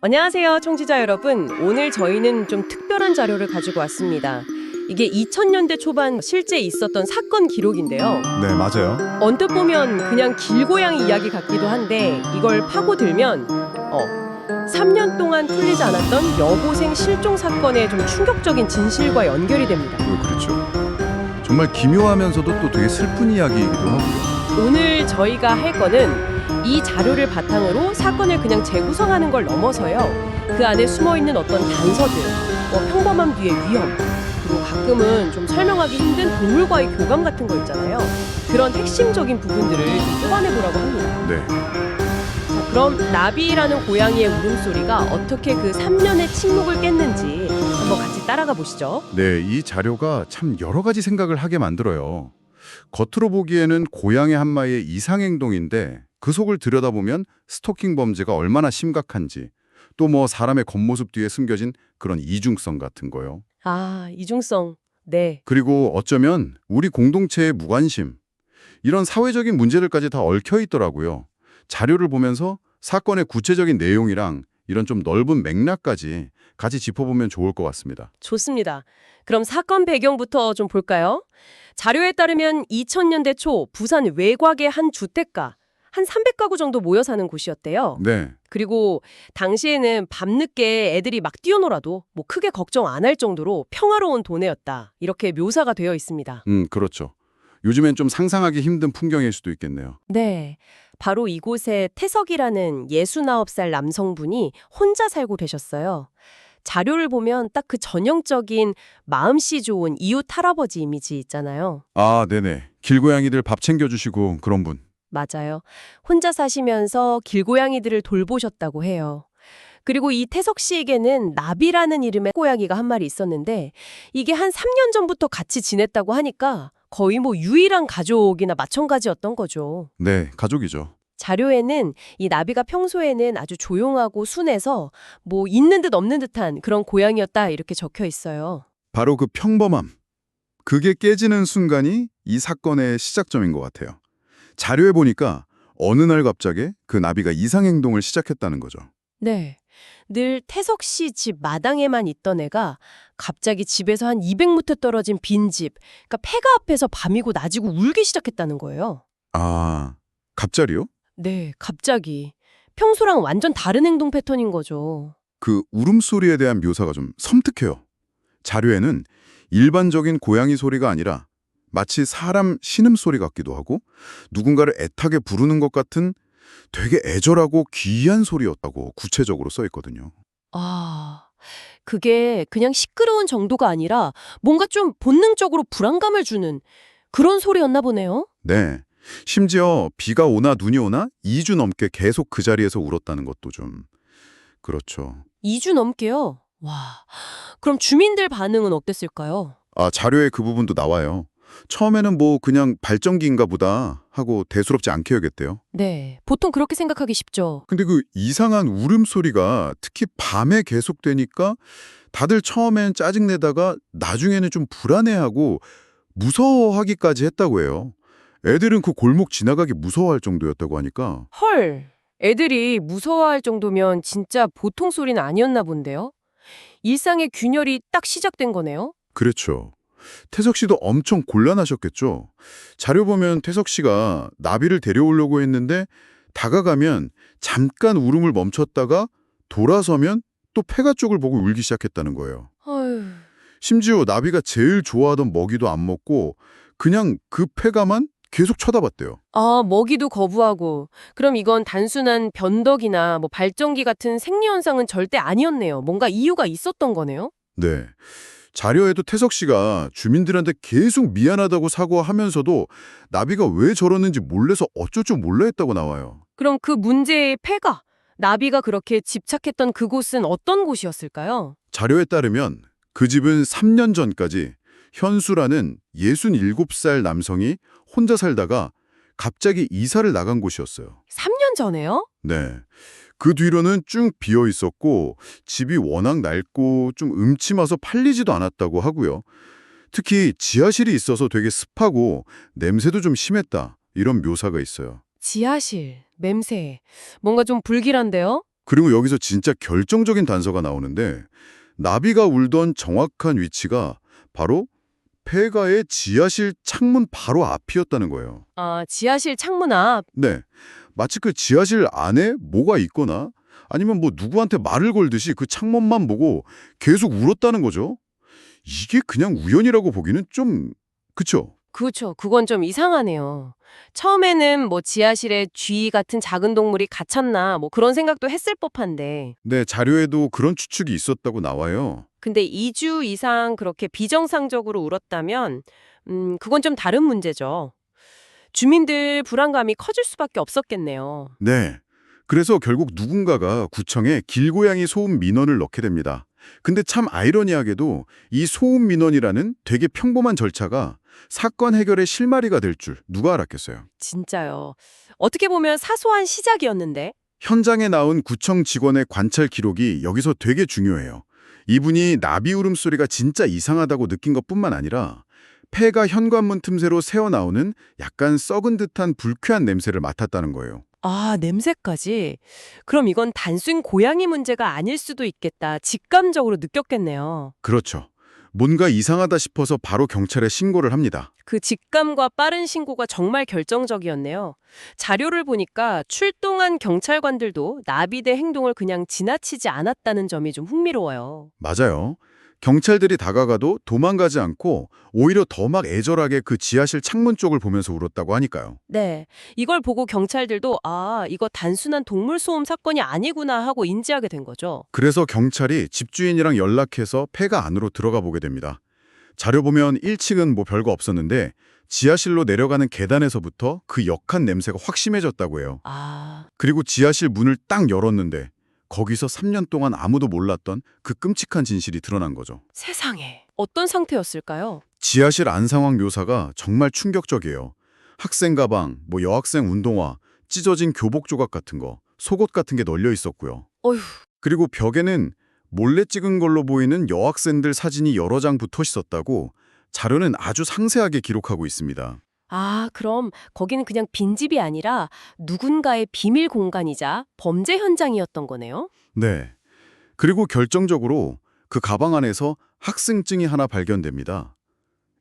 안녕하세요, 청취자 여러분. 오늘 저희는 좀 특별한 자료를 가지고 왔습니다. 이게 2000년대 초반 실제 있었던 사건 기록인데요. 네, 맞아요. 언뜻 보면 그냥 길고양이 이야기 같기도 한데 이걸 파고들면 3년 동안 풀리지 않았던 여고생 실종 사건의 좀 충격적인 진실과 연결이 됩니다. 그렇죠. 정말 기묘하면서도 또 되게 슬픈 이야기이기도 하고요. 오늘 저희가 할 거는 이 자료를 바탕으로 사건을 그냥 재구성하는 걸 넘어서요. 그 안에 숨어있는 어떤 단서들, 평범함 뒤의 위험, 그리고 가끔은 좀 설명하기 힘든 동물과의 교감 같은 거 있잖아요. 그런 핵심적인 부분들을 좀 뽑아내보라고 합니다. 네. 자, 그럼 나비라는 고양이의 울음소리가 어떻게 그 3년의 침묵을 깼는지 한번 같이 따라가 보시죠. 네, 이 자료가 참 여러 가지 생각을 하게 만들어요. 겉으로 보기에는 고양이 한 마리의 이상 행동인데 그 속을 들여다보면 스토킹 범죄가 얼마나 심각한지 또 사람의 겉모습 뒤에 숨겨진 그런 이중성 같은 거요. 아, 이중성. 네. 그리고 어쩌면 우리 공동체의 무관심, 이런 사회적인 문제들까지 다 얽혀 있더라고요. 자료를 보면서 사건의 구체적인 내용이랑 이런 좀 넓은 맥락까지 같이 짚어보면 좋을 것 같습니다. 좋습니다. 그럼 사건 배경부터 좀 볼까요? 자료에 따르면 2000년대 초 부산 외곽의 한 주택가, 한 300가구 정도 모여 사는 곳이었대요. 네, 그리고 당시에는 밤늦게 애들이 막 뛰어놀아도 크게 걱정 안 할 정도로 평화로운 도내였다. 이렇게 묘사가 되어 있습니다. 그렇죠. 요즘엔 좀 상상하기 힘든 풍경일 수도 있겠네요. 네. 바로 이곳에 태석이라는 69살 남성분이 혼자 살고 계셨어요. 자료를 보면 딱 그 전형적인 마음씨 좋은 이웃 할아버지 이미지 있잖아요. 아, 네네. 길고양이들 밥 챙겨주시고 그런 분. 맞아요. 혼자 사시면서 길고양이들을 돌보셨다고 해요. 그리고 이 태석 씨에게는 나비라는 이름의 고양이가 한 마리 있었는데 이게 한 3년 전부터 같이 지냈다고 하니까 거의 유일한 가족이나 마찬가지였던 거죠. 네, 가족이죠. 자료에는 이 나비가 평소에는 아주 조용하고 순해서 있는 듯 없는 듯한 그런 고양이였다 이렇게 적혀 있어요. 바로 그 평범함. 그게 깨지는 순간이 이 사건의 시작점인 것 같아요. 자료에 보니까 어느 날 갑자기 그 나비가 이상행동을 시작했다는 거죠. 네. 늘 태석 씨 집 마당에만 있던 애가 갑자기 집에서 한 200m 떨어진 빈집, 그러니까 폐가 앞에서 밤이고 낮이고 울기 시작했다는 거예요. 아, 갑자기요? 네, 갑자기. 평소랑 완전 다른 행동 패턴인 거죠. 그 울음소리에 대한 묘사가 좀 섬뜩해요. 자료에는 일반적인 고양이 소리가 아니라 마치 사람 신음소리 같기도 하고 누군가를 애타게 부르는 것 같은 되게 애절하고 귀한 소리였다고 구체적으로 써 있거든요. 아, 그게 그냥 시끄러운 정도가 아니라 뭔가 좀 본능적으로 불안감을 주는 그런 소리였나 보네요. 네. 심지어 비가 오나 눈이 오나 2주 넘게 계속 그 자리에서 울었다는 것도 좀 그렇죠. 2주 넘게요? 와, 그럼 주민들 반응은 어땠을까요? 아, 자료에 그 부분도 나와요. 처음에는 그냥 발전기인가 보다 하고 대수롭지 않게 여겼대요. 네, 보통 그렇게 생각하기 쉽죠. 근데 그 이상한 울음소리가 특히 밤에 계속되니까 다들 처음엔 짜증내다가 나중에는 좀 불안해하고 무서워하기까지 했다고 해요. 애들은 그 골목 지나가기 무서워할 정도였다고 하니까. 헐, 애들이 무서워할 정도면 진짜 보통 소리는 아니었나 본데요? 일상의 균열이 딱 시작된 거네요? 그렇죠. 태석 씨도 엄청 곤란하셨겠죠. 자료 보면 태석 씨가 나비를 데려오려고 했는데 다가가면 잠깐 울음을 멈췄다가 돌아서면 또 폐가 쪽을 보고 울기 시작했다는 거예요. 아휴, 심지어 나비가 제일 좋아하던 먹이도 안 먹고 그냥 그 폐가만 계속 쳐다봤대요. 아, 먹이도 거부하고. 그럼 이건 단순한 변덕이나 발정기 같은 생리현상은 절대 아니었네요. 뭔가 이유가 있었던 거네요? 네. 자료에도 태석 씨가 주민들한테 계속 미안하다고 사과하면서도 나비가 왜 저러는지 몰라서 어쩔 줄 몰라 했다고 나와요. 그럼 그 문제의 폐가, 나비가 그렇게 집착했던 그곳은 어떤 곳이었을까요? 자료에 따르면 그 집은 3년 전까지 현수라는 67살 남성이 혼자 살다가 갑자기 이사를 나간 곳이었어요. 3년 전에요? 네. 그 뒤로는 쭉 비어 있었고 집이 워낙 낡고 좀 음침해서 팔리지도 않았다고 하고요. 특히 지하실이 있어서 되게 습하고 냄새도 좀 심했다. 이런 묘사가 있어요. 지하실, 냄새. 뭔가 좀 불길한데요? 그리고 여기서 진짜 결정적인 단서가 나오는데 나비가 울던 정확한 위치가 바로 폐가의 지하실 창문 바로 앞이었다는 거예요. 아, 지하실 창문 앞. 네, 마치 그 지하실 안에 뭐가 있거나 아니면 뭐 누구한테 말을 걸듯이 그 창문만 보고 계속 울었다는 거죠. 이게 그냥 우연이라고 보기는 좀 그쵸? 그렇죠. 그건 좀 이상하네요. 처음에는 뭐 지하실에 쥐 같은 작은 동물이 갇혔나 뭐 그런 생각도 했을 법한데. 네, 자료에도 그런 추측이 있었다고 나와요. 근데 2주 이상 그렇게 비정상적으로 울었다면 그건 좀 다른 문제죠. 주민들 불안감이 커질 수밖에 없었겠네요. 네. 그래서 결국 누군가가 구청에 길고양이 소음 민원을 넣게 됩니다. 근데 참 아이러니하게도 이 소음 민원이라는 되게 평범한 절차가 사건 해결의 실마리가 될 줄 누가 알았겠어요. 진짜요. 어떻게 보면 사소한 시작이었는데. 현장에 나온 구청 직원의 관찰 기록이 여기서 되게 중요해요. 이분이 나비 울음소리가 진짜 이상하다고 느낀 것뿐만 아니라 폐가 현관문 틈새로 새어나오는 약간 썩은 듯한 불쾌한 냄새를 맡았다는 거예요. 아, 냄새까지. 그럼 이건 단순 고양이 문제가 아닐 수도 있겠다. 직감적으로 느꼈겠네요. 그렇죠. 뭔가 이상하다 싶어서 바로 경찰에 신고를 합니다. 그 직감과 빠른 신고가 정말 결정적이었네요. 자료를 보니까 출동한 경찰관들도 나비대 행동을 그냥 지나치지 않았다는 점이 좀 흥미로워요. 맞아요. 경찰들이 다가가도 도망가지 않고 오히려 더 막 애절하게 그 지하실 창문 쪽을 보면서 울었다고 하니까요. 네. 이걸 보고 경찰들도 아, 이거 단순한 동물 소음 사건이 아니구나 하고 인지하게 된 거죠. 그래서 경찰이 집주인이랑 연락해서 폐가 안으로 들어가 보게 됩니다. 자료 보면 1층은 뭐 별거 없었는데 지하실로 내려가는 계단에서부터 그 역한 냄새가 확 심해졌다고 해요. 아, 그리고 지하실 문을 딱 열었는데 거기서 3년 동안 아무도 몰랐던 그 끔찍한 진실이 드러난 거죠. 세상에. 어떤 상태였을까요? 지하실 안 상황 묘사가 정말 충격적이에요. 학생 가방, 뭐 여학생 운동화, 찢어진 교복 조각 같은 거, 속옷 같은 게 널려 있었고요. 어휴. 그리고 벽에는 몰래 찍은 걸로 보이는 여학생들 사진이 여러 장 붙어 있었다고 자료는 아주 상세하게 기록하고 있습니다. 아, 그럼 거기는 그냥 빈집이 아니라 누군가의 비밀 공간이자 범죄 현장이었던 거네요? 네. 그리고 결정적으로 그 가방 안에서 학생증이 하나 발견됩니다.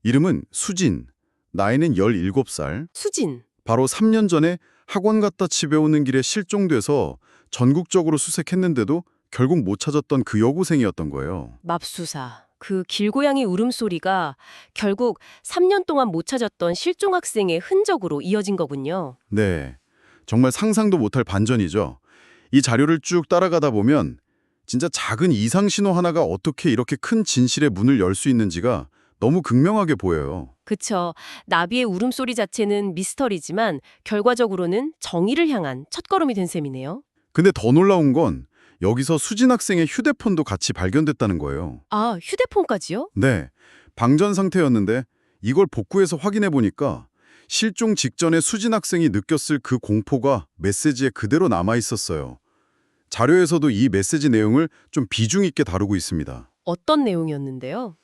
이름은 수진, 나이는 17살. 수진. 바로 3년 전에 학원 갔다 집에 오는 길에 실종돼서 전국적으로 수색했는데도 결국 못 찾았던 그 여고생이었던 거예요. 맙수사. 그 길고양이 울음소리가 결국 3년 동안 못 찾았던 실종 학생의 흔적으로 이어진 거군요. 네. 정말 상상도 못할 반전이죠. 이 자료를 쭉 따라가다 보면 진짜 작은 이상 신호 하나가 어떻게 이렇게 큰 진실의 문을 열 수 있는지가 너무 극명하게 보여요. 그쵸. 나비의 울음소리 자체는 미스터리지만 결과적으로는 정의를 향한 첫걸음이 된 셈이네요. 근데 더 놀라운 건 여기서 수진 학생의 휴대폰도 같이 발견됐다는 거예요. 아, 휴대폰까지요? 네. 방전 상태였는데 이걸 복구해서 확인해 보니까 실종 직전에 수진 학생이 느꼈을 그 공포가 메시지에 그대로 남아 있었어요. 자료에서도 이 메시지 내용을 좀 비중 있게 다루고 있습니다. 어떤 내용이었는데요?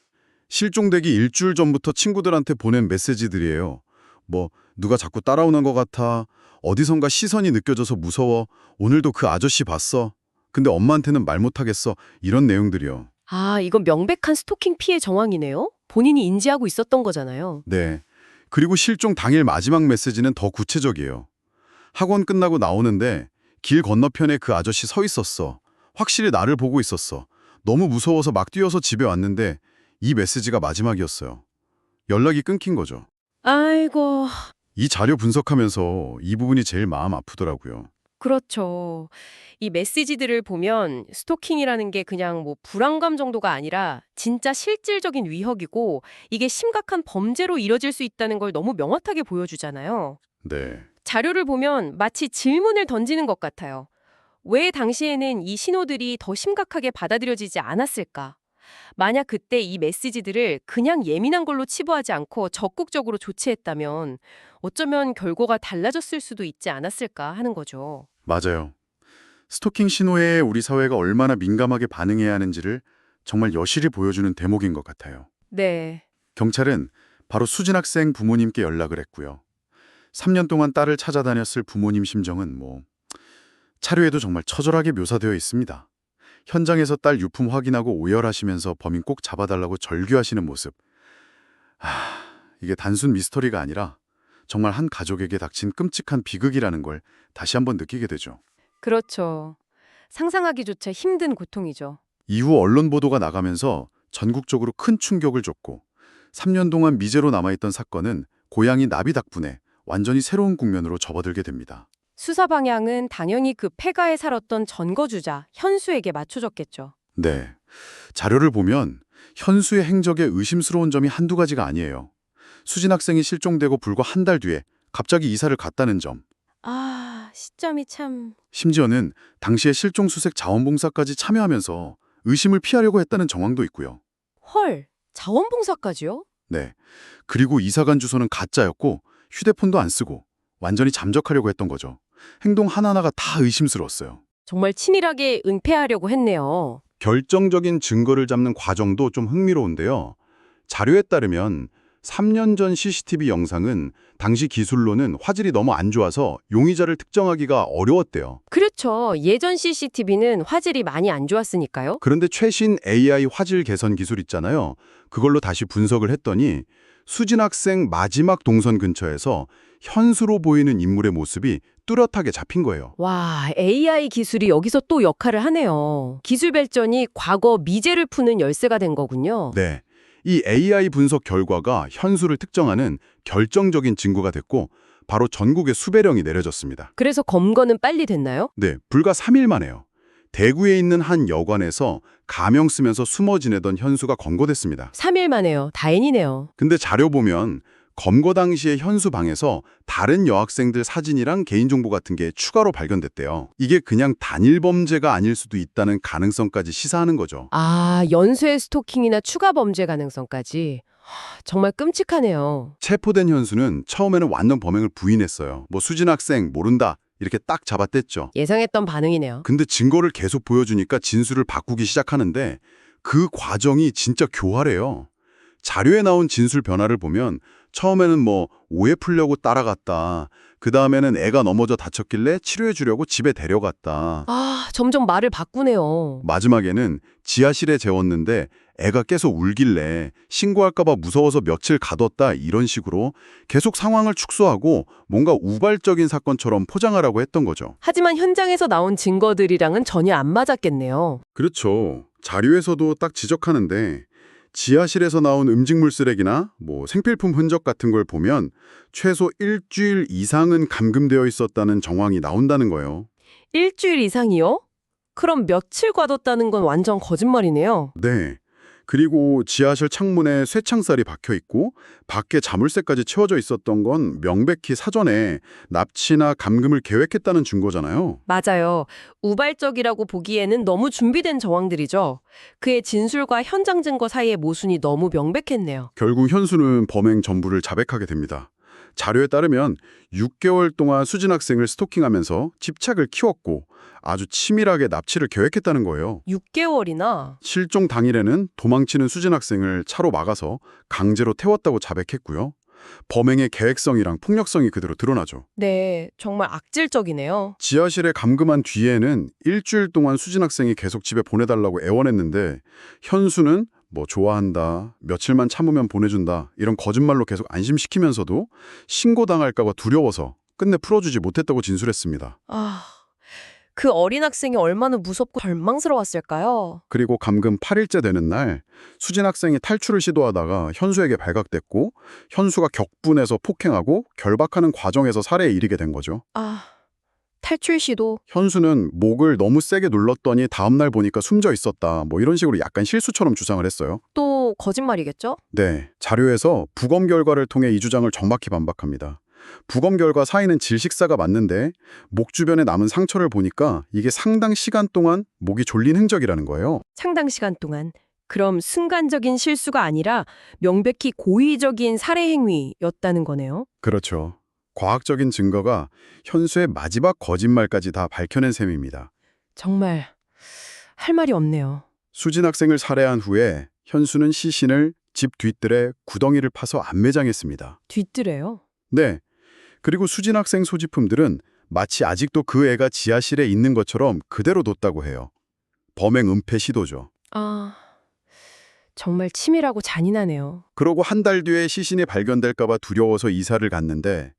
실종되기 일주일 전부터 친구들한테 보낸 메시지들이에요. 뭐 누가 자꾸 따라오는 것 같아. 어디선가 시선이 느껴져서 무서워. 오늘도 그 아저씨 봤어. 근데 엄마한테는 말 못하겠어. 이런 내용들이요. 아, 이건 명백한 스토킹 피해 정황이네요? 본인이 인지하고 있었던 거잖아요. 네. 그리고 실종 당일 마지막 메시지는 더 구체적이에요. 학원 끝나고 나오는데 길 건너편에 그 아저씨 서 있었어. 확실히 나를 보고 있었어. 너무 무서워서 막 뛰어서 집에 왔는데 이 메시지가 마지막이었어요. 연락이 끊긴 거죠. 아이고, 이 자료 분석하면서 이 부분이 제일 마음 아프더라고요. 그렇죠. 이 메시지들을 보면 스토킹이라는 게 그냥 뭐 불안감 정도가 아니라 진짜 실질적인 위협이고 이게 심각한 범죄로 이뤄질 수 있다는 걸 너무 명확하게 보여주잖아요. 네. 자료를 보면 마치 질문을 던지는 것 같아요. 왜 당시에는 이 신호들이 더 심각하게 받아들여지지 않았을까? 만약 그때 이 메시지들을 그냥 예민한 걸로 치부하지 않고 적극적으로 조치했다면 어쩌면 결과가 달라졌을 수도 있지 않았을까 하는 거죠. 맞아요. 스토킹 신호에 우리 사회가 얼마나 민감하게 반응해야 하는지를 정말 여실히 보여주는 대목인 것 같아요. 네. 경찰은 바로 수진 학생 부모님께 연락을 했고요. 3년 동안 딸을 찾아다녔을 부모님 심정은 뭐 자료에도 정말 처절하게 묘사되어 있습니다. 현장에서 딸 유품 확인하고 오열하시면서 범인 꼭 잡아달라고 절규하시는 모습. 이게 단순 미스터리가 아니라 정말 한 가족에게 닥친 끔찍한 비극이라는 걸 다시 한번 느끼게 되죠. 그렇죠. 상상하기조차 힘든 고통이죠. 이후 언론 보도가 나가면서 전국적으로 큰 충격을 줬고 3년 동안 미제로 남아있던 사건은 고양이 나비 덕분에 완전히 새로운 국면으로 접어들게 됩니다. 수사 방향은 당연히 그 폐가에 살았던 전거주자 현수에게 맞춰졌겠죠. 네, 자료를 보면 현수의 행적에 의심스러운 점이 한두 가지가 아니에요. 수진 학생이 실종되고 불과 한 달 뒤에 갑자기 이사를 갔다는 점. 시점이 참... 심지어는 당시에 실종 수색 자원봉사까지 참여하면서 의심을 피하려고 했다는 정황도 있고요. 헐, 자원봉사까지요? 네, 그리고 이사간 주소는 가짜였고 휴대폰도 안 쓰고 완전히 잠적하려고 했던 거죠. 행동 하나하나가 다 의심스러웠어요. 정말 치밀하게 은폐하려고 했네요. 결정적인 증거를 잡는 과정도 좀 흥미로운데요. 자료에 따르면 3년 전 CCTV 영상은 당시 기술로는 화질이 너무 안 좋아서 용의자를 특정하기가 어려웠대요. 그렇죠. 예전 CCTV는 화질이 많이 안 좋았으니까요. 그런데 최신 AI 화질 개선 기술 있잖아요. 그걸로 다시 분석을 했더니 수진 학생 마지막 동선 근처에서 현수로 보이는 인물의 모습이 뚜렷하게 잡힌 거예요. 와, AI 기술이 여기서 또 역할을 하네요. 기술 발전이 과거 미제를 푸는 열쇠가 된 거군요. 네. 이 AI 분석 결과가 현수를 특정하는 결정적인 증거가 됐고 바로 전국에 수배령이 내려졌습니다. 그래서 검거는 빨리 됐나요? 네, 불과 3일 만에요. 대구에 있는 한 여관에서 가명 쓰면서 숨어 지내던 현수가 검거됐습니다. 3일 만에요. 다행이네요. 근데 자료 보면 검거 당시에 현수 방에서 다른 여학생들 사진이랑 개인정보 같은 게 추가로 발견됐대요. 이게 그냥 단일 범죄가 아닐 수도 있다는 가능성까지 시사하는 거죠. 연쇄 스토킹이나 추가 범죄 가능성까지. 정말 끔찍하네요. 체포된 현수는 처음에는 완전 범행을 부인했어요. 수진 학생 모른다 이렇게 딱 잡아댔죠. 예상했던 반응이네요. 근데 증거를 계속 보여주니까 진술을 바꾸기 시작하는데 그 과정이 진짜 교활해요. 자료에 나온 진술 변화를 보면 처음에는 오해 풀려고 따라갔다. 그 다음에는 애가 넘어져 다쳤길래 치료해 주려고 집에 데려갔다. 점점 말을 바꾸네요. 마지막에는 지하실에 재웠는데 애가 계속 울길래 신고할까 봐 무서워서 며칠 가뒀다 이런 식으로 계속 상황을 축소하고 뭔가 우발적인 사건처럼 포장하라고 했던 거죠. 하지만 현장에서 나온 증거들이랑은 전혀 안 맞았겠네요. 그렇죠. 자료에서도 딱 지적하는데 지하실에서 나온 음식물 쓰레기나 생필품 흔적 같은 걸 보면 최소 일주일 이상은 감금되어 있었다는 정황이 나온다는 거예요. 일주일 이상이요? 그럼 며칠 가뒀다는 건 완전 거짓말이네요. 네. 그리고 지하실 창문에 쇠창살이 박혀 있고 밖에 자물쇠까지 채워져 있었던 건 명백히 사전에 납치나 감금을 계획했다는 증거잖아요. 맞아요. 우발적이라고 보기에는 너무 준비된 정황들이죠. 그의 진술과 현장 증거 사이의 모순이 너무 명백했네요. 결국 현수는 범행 전부를 자백하게 됩니다. 자료에 따르면 6개월 동안 수진 학생을 스토킹하면서 집착을 키웠고 아주 치밀하게 납치를 계획했다는 거예요. 6개월이나? 실종 당일에는 도망치는 수진 학생을 차로 막아서 강제로 태웠다고 자백했고요. 범행의 계획성이랑 폭력성이 그대로 드러나죠. 네, 정말 악질적이네요. 지하실에 감금한 뒤에는 일주일 동안 수진 학생이 계속 집에 보내달라고 애원했는데 현수는 좋아한다, 며칠만 참으면 보내준다 이런 거짓말로 계속 안심시키면서도 신고당할까 봐 두려워서 끝내 풀어주지 못했다고 진술했습니다. 그 어린 학생이 얼마나 무섭고 절망스러웠을까요? 그리고 감금 8일째 되는 날 수진 학생이 탈출을 시도하다가 현수에게 발각됐고 현수가 격분해서 폭행하고 결박하는 과정에서 살해에 이르게 된 거죠. 탈출 시도? 현수는 목을 너무 세게 눌렀더니 다음날 보니까 숨져 있었다. 이런 식으로 약간 실수처럼 주장을 했어요. 또 거짓말이겠죠? 네, 자료에서 부검 결과를 통해 이 주장을 정확히 반박합니다. 부검 결과 사인은 질식사가 맞는데 목 주변에 남은 상처를 보니까 이게 상당 시간 동안 목이 졸린 흔적이라는 거예요. 상당 시간 동안. 그럼 순간적인 실수가 아니라 명백히 고의적인 살해 행위였다는 거네요. 그렇죠. 과학적인 증거가 현수의 마지막 거짓말까지 다 밝혀낸 셈입니다. 정말 할 말이 없네요. 수진 학생을 살해한 후에 현수는 시신을 집 뒷뜰에 구덩이를 파서 안매장했습니다. 뒷뜰에요? 네. 그리고 수진 학생 소지품들은 마치 아직도 그 애가 지하실에 있는 것처럼 그대로 뒀다고 해요. 범행 은폐 시도죠. 아, 정말 치밀하고 잔인하네요. 그러고 한 달 뒤에 시신이 발견될까 봐 두려워서 이사를 갔는데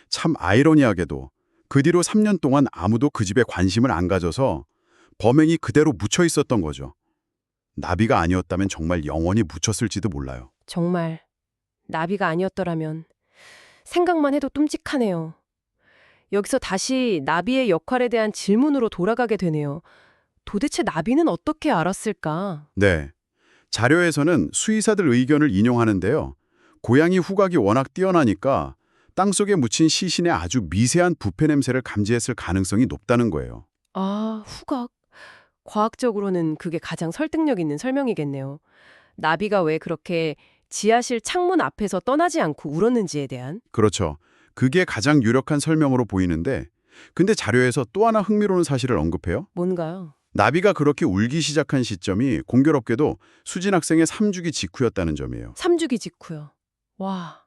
참 아이러니하게도 그 뒤로 3년 동안 아무도 그 집에 관심을 안 가져서 범행이 그대로 묻혀 있었던 거죠. 나비가 아니었다면 정말 영원히 묻혔을지도 몰라요. 정말 나비가 아니었더라면 생각만 해도 끔찍하네요. 여기서 다시 나비의 역할에 대한 질문으로 돌아가게 되네요. 도대체 나비는 어떻게 알았을까? 네. 자료에서는 수의사들 의견을 인용하는데요. 고양이 후각이 워낙 뛰어나니까 땅속에 묻힌 시신의 아주 미세한 부패 냄새를 감지했을 가능성이 높다는 거예요. 아, 후각. 과학적으로는 그게 가장 설득력 있는 설명이겠네요. 나비가 왜 그렇게 지하실 창문 앞에서 떠나지 않고 울었는지에 대한. 그렇죠. 그게 가장 유력한 설명으로 보이는데 근데 자료에서 또 하나 흥미로운 사실을 언급해요. 뭔가요? 나비가 그렇게 울기 시작한 시점이 공교롭게도 수진 학생의 3주기 직후였다는 점이에요. 3주기 직후요. 와,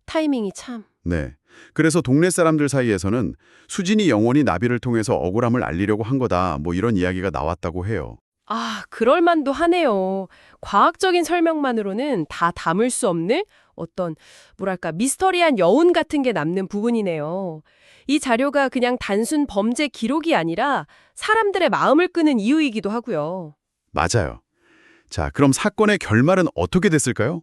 타이밍이 참. 네. 그래서 동네 사람들 사이에서는 수진이 영원히 나비를 통해서 억울함을 알리려고 한 거다 뭐 이런 이야기가 나왔다고 해요. 아, 그럴 만도 하네요. 과학적인 설명만으로는 다 담을 수 없는 어떤 뭐랄까 미스터리한 여운 같은 게 남는 부분이네요. 이 자료가 그냥 단순 범죄 기록이 아니라 사람들의 마음을 끄는 이유이기도 하고요. 맞아요. 자, 그럼 사건의 결말은 어떻게 됐을까요?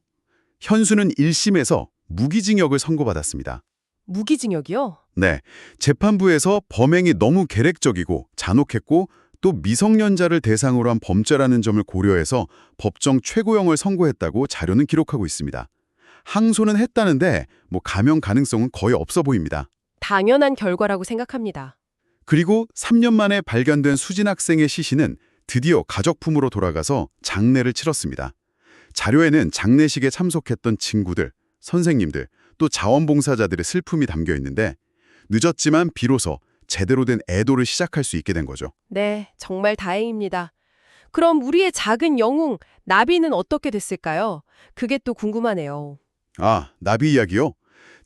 현수는 1심에서 무기징역을 선고받았습니다. 무기징역이요? 네, 재판부에서 범행이 너무 계획적이고 잔혹했고 또 미성년자를 대상으로 한 범죄라는 점을 고려해서 법정 최고형을 선고했다고 자료는 기록하고 있습니다. 항소는 했다는데 감형 가능성은 거의 없어 보입니다. 당연한 결과라고 생각합니다. 그리고 3년 만에 발견된 수진 학생의 시신은 드디어 가족품으로 돌아가서 장례를 치렀습니다. 자료에는 장례식에 참석했던 친구들, 선생님들, 또 자원봉사자들의 슬픔이 담겨 있는데 늦었지만 비로소 제대로 된 애도를 시작할 수 있게 된 거죠. 네, 정말 다행입니다. 그럼 우리의 작은 영웅, 나비는 어떻게 됐을까요? 그게 또 궁금하네요. 아, 나비 이야기요?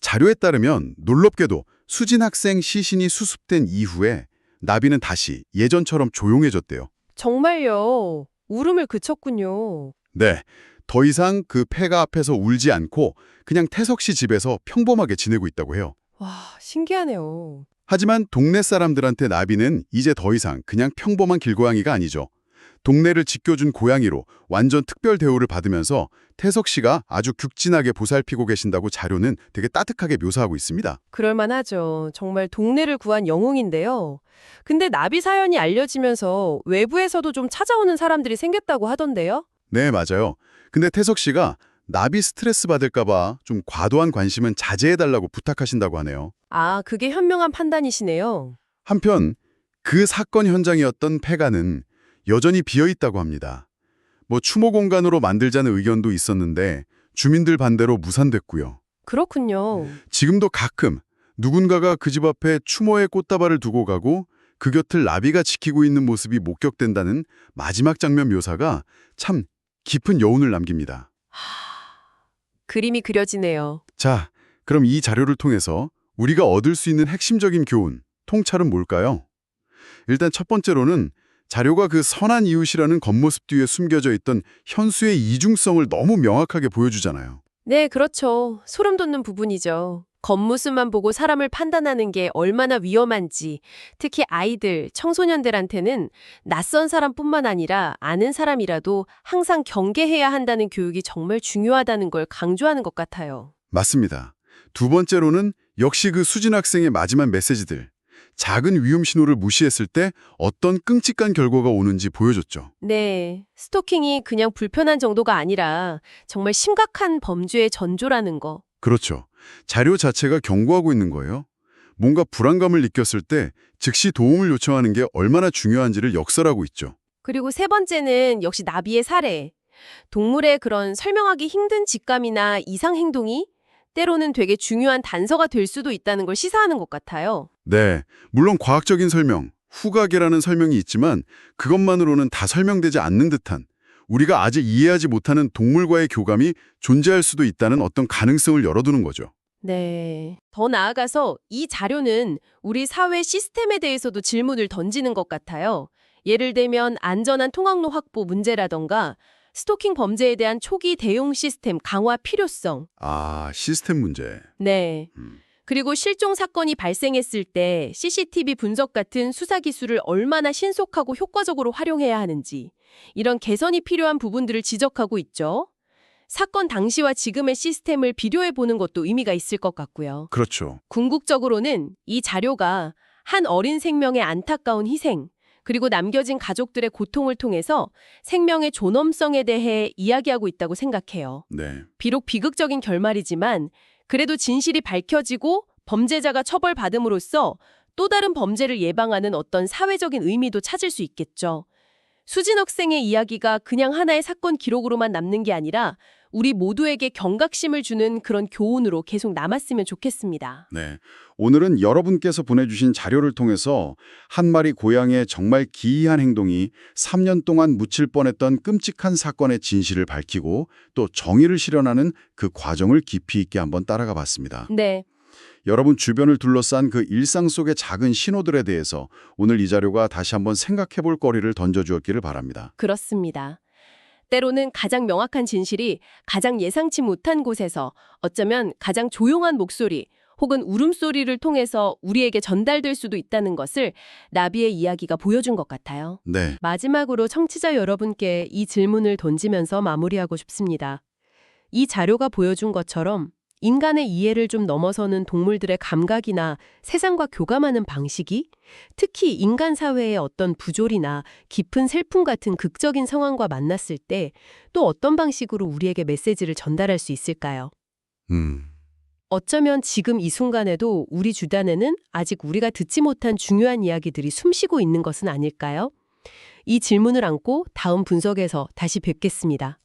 자료에 따르면 놀랍게도 수진 학생 시신이 수습된 이후에 나비는 다시 예전처럼 조용해졌대요. 정말요. 울음을 그쳤군요. 네, 더 이상 그 폐가 앞에서 울지 않고 그냥 태석 씨 집에서 평범하게 지내고 있다고 해요. 와, 신기하네요. 하지만 동네 사람들한테 나비는 이제 더 이상 그냥 평범한 길고양이가 아니죠. 동네를 지켜준 고양이로 완전 특별 대우를 받으면서 태석 씨가 아주 극진하게 보살피고 계신다고 자료는 되게 따뜻하게 묘사하고 있습니다. 그럴만하죠. 정말 동네를 구한 영웅인데요. 근데 나비 사연이 알려지면서 외부에서도 좀 찾아오는 사람들이 생겼다고 하던데요? 네, 맞아요. 근데 태석 씨가 나비 스트레스 받을까 봐 좀 과도한 관심은 자제해달라고 부탁하신다고 하네요. 아, 그게 현명한 판단이시네요. 한편 그 사건 현장이었던 폐가는 여전히 비어있다고 합니다. 추모 공간으로 만들자는 의견도 있었는데 주민들 반대로 무산됐고요. 그렇군요. 지금도 가끔 누군가가 그 집 앞에 추모의 꽃다발을 두고 가고 그 곁을 나비가 지키고 있는 모습이 목격된다는 마지막 장면 묘사가 참 깊은 여운을 남깁니다. 그림이 그려지네요. 자, 그럼 이 자료를 통해서 우리가 얻을 수 있는 핵심적인 교훈, 통찰은 뭘까요? 일단 첫 번째로는 자료가 그 선한 이웃이라는 겉모습 뒤에 숨겨져 있던 현수의 이중성을 너무 명확하게 보여주잖아요. 네, 그렇죠. 소름 돋는 부분이죠. 겉모습만 보고 사람을 판단하는 게 얼마나 위험한지, 특히 아이들, 청소년들한테는 낯선 사람뿐만 아니라 아는 사람이라도 항상 경계해야 한다는 교육이 정말 중요하다는 걸 강조하는 것 같아요. 맞습니다. 두 번째로는 역시 그 수진 학생의 마지막 메시지들. 작은 위험 신호를 무시했을 때 어떤 끔찍한 결과가 오는지 보여줬죠. 네, 스토킹이 그냥 불편한 정도가 아니라 정말 심각한 범죄의 전조라는 거. 그렇죠. 자료 자체가 경고하고 있는 거예요. 뭔가 불안감을 느꼈을 때 즉시 도움을 요청하는 게 얼마나 중요한지를 역설하고 있죠. 그리고 세 번째는 역시 나비의 사례. 동물의 그런 설명하기 힘든 직감이나 이상 행동이 때로는 되게 중요한 단서가 될 수도 있다는 걸 시사하는 것 같아요. 네, 물론 과학적인 설명, 후각이라는 설명이 있지만 그것만으로는 다 설명되지 않는 듯한 우리가 아직 이해하지 못하는 동물과의 교감이 존재할 수도 있다는 어떤 가능성을 열어두는 거죠. 네. 더 나아가서 이 자료는 우리 사회 시스템에 대해서도 질문을 던지는 것 같아요. 예를 들면 안전한 통학로 확보 문제라던가 스토킹 범죄에 대한 초기 대응 시스템 강화 필요성. 아, 시스템 문제. 네. 음. 그리고 실종 사건이 발생했을 때 CCTV 분석 같은 수사 기술을 얼마나 신속하고 효과적으로 활용해야 하는지 이런 개선이 필요한 부분들을 지적하고 있죠. 사건 당시와 지금의 시스템을 비교해 보는 것도 의미가 있을 것 같고요. 그렇죠. 궁극적으로는 이 자료가 한 어린 생명의 안타까운 희생, 그리고 남겨진 가족들의 고통을 통해서 생명의 존엄성에 대해 이야기하고 있다고 생각해요. 네. 비록 비극적인 결말이지만 그래도 진실이 밝혀지고 범죄자가 처벌받음으로써 또 다른 범죄를 예방하는 어떤 사회적인 의미도 찾을 수 있겠죠. 수진 학생의 이야기가 그냥 하나의 사건 기록으로만 남는 게 아니라 우리 모두에게 경각심을 주는 그런 교훈으로 계속 남았으면 좋겠습니다. 네. 오늘은 여러분께서 보내주신 자료를 통해서 한 마리 고양이의 정말 기이한 행동이 3년 동안 묻힐 뻔했던 끔찍한 사건의 진실을 밝히고 또 정의를 실현하는 그 과정을 깊이 있게 한번 따라가 봤습니다. 네. 여러분 주변을 둘러싼 그 일상 속의 작은 신호들에 대해서 오늘 이 자료가 다시 한번 생각해 볼 거리를 던져주었기를 바랍니다. 그렇습니다. 때로는 가장 명확한 진실이 가장 예상치 못한 곳에서 어쩌면 가장 조용한 목소리 혹은 울음소리를 통해서 우리에게 전달될 수도 있다는 것을 나비의 이야기가 보여준 것 같아요. 네. 마지막으로 청취자 여러분께 이 질문을 던지면서 마무리하고 싶습니다. 이 자료가 보여준 것처럼 인간의 이해를 좀 넘어서는 동물들의 감각이나 세상과 교감하는 방식이 특히 인간 사회의 어떤 부조리나 깊은 슬픔 같은 극적인 상황과 만났을 때 또 어떤 방식으로 우리에게 메시지를 전달할 수 있을까요? 어쩌면 지금 이 순간에도 우리 주변에는 아직 우리가 듣지 못한 중요한 이야기들이 숨쉬고 있는 것은 아닐까요? 이 질문을 안고 다음 분석에서 다시 뵙겠습니다.